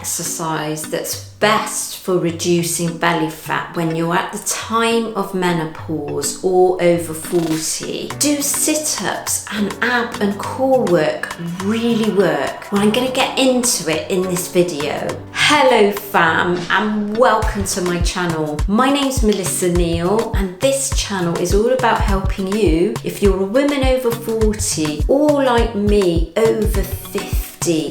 exercise that's best for reducing belly fat when you're at the time of menopause or over 40? Do sit-ups and ab and core work really work? Well, I'm going to get into it in this video. Hello fam, and welcome to my channel. My name's Melissa Neal, and this channel is all about helping you if you're a woman over 40 or like me over 50.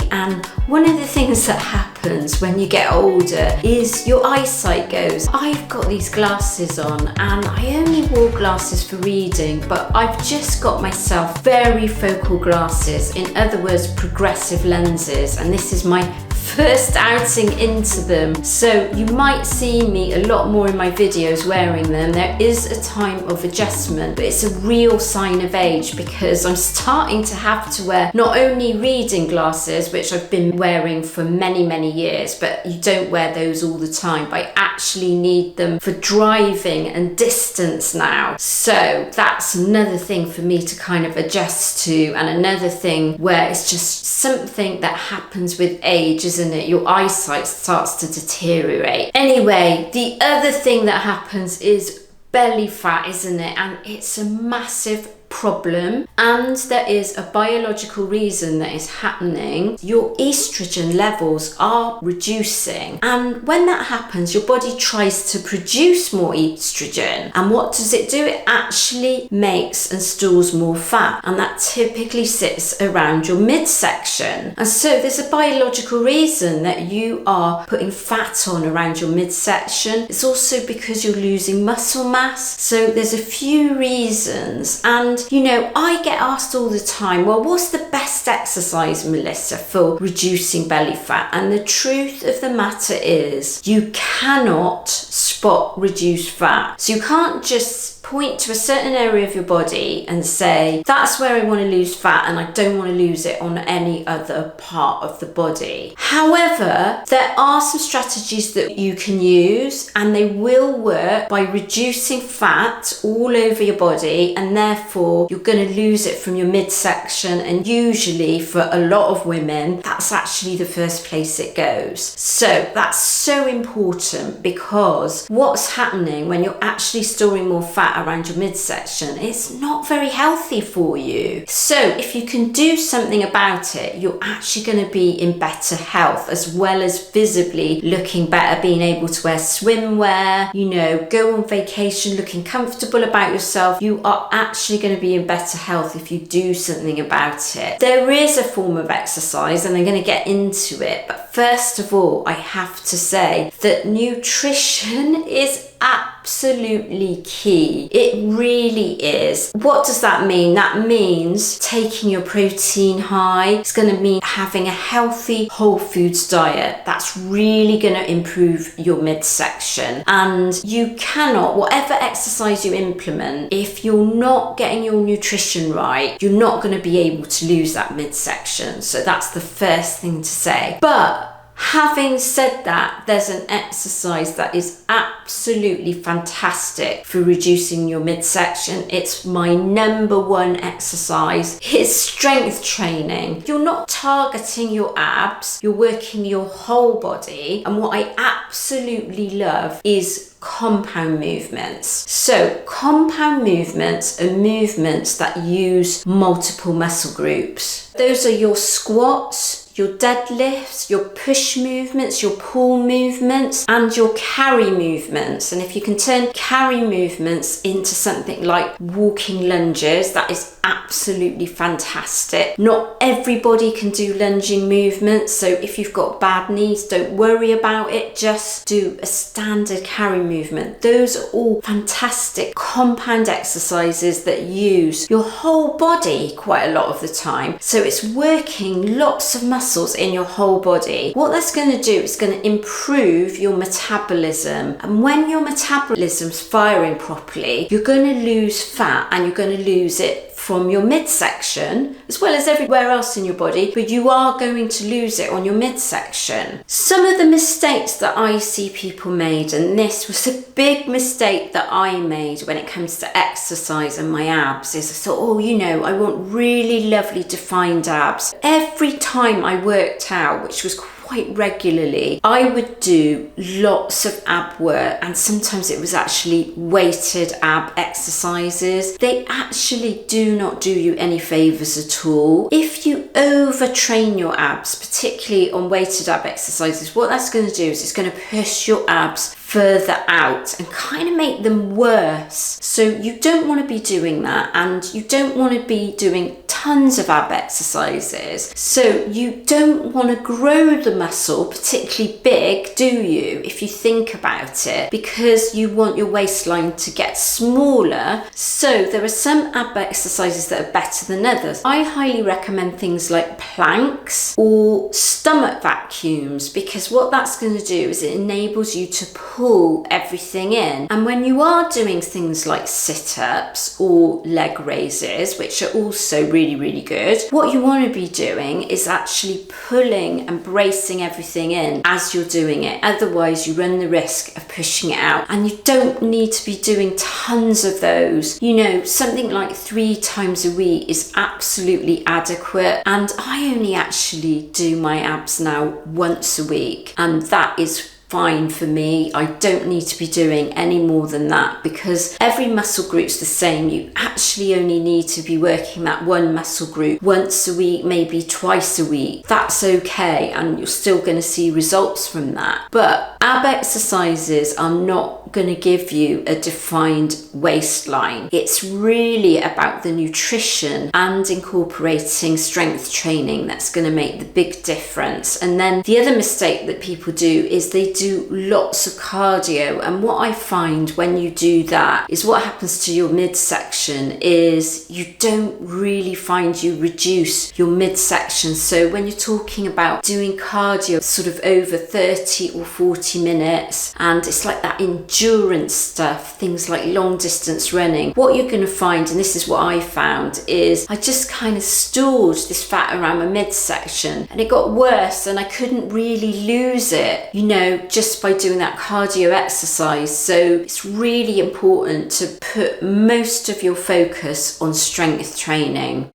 And one of the things that happens when you get older is your eyesight goes. I've got these glasses on and I only wore glasses for reading, but I've just got myself very focal glasses, in other words progressive lenses, and this is my first outing into them, so you might see me a lot more in my videos wearing them. There is a time of adjustment, but it's a real sign of age because I'm starting to have to wear not only reading glasses, which I've been wearing for many years, but you don't wear those all the time, but I actually need them for driving and distance now. So that's another thing for me to kind of adjust to, and another thing where it's just something that happens with age, isn't it? Your eyesight starts to deteriorate. Anyway, the other thing that happens is belly fat, isn't it? And it's a massive problem, and there is a biological reason that is happening. Your estrogen levels are reducing, and when that happens your body tries to produce more estrogen, and what does it do? It actually makes and stores more fat, and that typically sits around your midsection. And so there's a biological reason that you are putting fat on around your midsection. It's also because you're losing muscle mass. So there's a few reasons, and you know, I get asked all the time, well, what's the best exercise, Melissa, for reducing belly fat? And the truth of the matter is you cannot spot reduce fat. So you can't just point to a certain area of your body and say, that's where I want to lose fat and I don't want to lose it on any other part of the body. However, there are some strategies that you can use, and they will work by reducing fat all over your body, and therefore you're going to lose it from your midsection, and usually for a lot of women that's actually the first place it goes. So that's so important, because what's happening when you're actually storing more fat around your midsection, it's not very healthy for you. So if you can do something about it, you're actually going to be in better health, as well as visibly looking better, being able to wear swimwear, you know, go on vacation looking comfortable about yourself. You are actually going to be in better health if you do something about it. There is a form of exercise, and I'm going to get into it, but first of all I have to say that nutrition is absolutely key. It really is. What does that mean? That means taking your protein high. It's going to mean having a healthy whole foods diet. That's really going to improve your midsection. And you cannot, whatever exercise you implement, if you're not getting your nutrition right, you're not going to be able to lose that midsection. So that's the first thing to say. But having said that, there's an exercise that is absolutely fantastic for reducing your midsection. It's my number one exercise. It's strength training. You're not targeting your abs, you're working your whole body. And what I absolutely love is compound movements. So compound movements are movements that use multiple muscle groups. Those are your squats, your deadlifts, your push movements, your pull movements, and your carry movements. And if you can turn carry movements into something like walking lunges, that is absolutely fantastic. Not everybody can do lunging movements, so if you've got bad knees, don't worry about it, just do a standard carry movement. Those are all fantastic compound exercises that use your whole body quite a lot of the time. So it's working lots of muscles in your whole body. What that's going to do is going to improve your metabolism, and when your metabolism's firing properly, you're going to lose fat, and you're going to lose it from your midsection as well as everywhere else in your body, but you are going to lose it on your midsection. Some of the mistakes that I see people made, and this was a big mistake that I made when it comes to exercise and my abs, is I thought, oh, you know, I want really lovely defined abs. Every time I worked out, which was quite regularly, I would do lots of ab work, and sometimes it was actually weighted ab exercises. They actually do not do you any favors at all. If you overtrain your abs, particularly on weighted ab exercises, what that's going to do is it's going to push your abs further out and kind of make them worse. So you don't want to be doing that, and you don't want to be doing tons of ab exercises. So you don't want to grow the muscle particularly big, do you, if you think about it, because you want your waistline to get smaller. So there are some ab exercises that are better than others. I highly recommend things like planks or stomach vacuums, because what that's going to do is it enables you to pull everything in. And when you are doing things like sit-ups or leg raises, which are also really good, what you want to be doing is actually pulling and bracing everything in as you're doing it. Otherwise you run the risk of pushing it out, and you don't need to be doing tons of those. You know, something like 3 times a week is absolutely adequate, and I only actually do my abs now once a week, and that is fine for me. I don't need to be doing any more than that, because every muscle group's the same. You actually only need to be working that one muscle group once a week, maybe twice a week. That's okay, and you're still going to see results from that. But ab exercises are not going to give you a defined waistline. It's really about the nutrition and incorporating strength training that's going to make the big difference. And then the other mistake that people do is they do lots of cardio, and what I find when you do that is what happens to your midsection is you don't really find you reduce your midsection. So when you're talking about doing cardio sort of over 30 or 40 minutes, and it's like that endurance stuff, things like long distance running, what you're going to find, and this is what I found, is I just kind of stored this fat around my midsection, and it got worse, and I couldn't really lose it, you know, just by doing that cardio exercise. So it's really important to put most of your focus on strength training.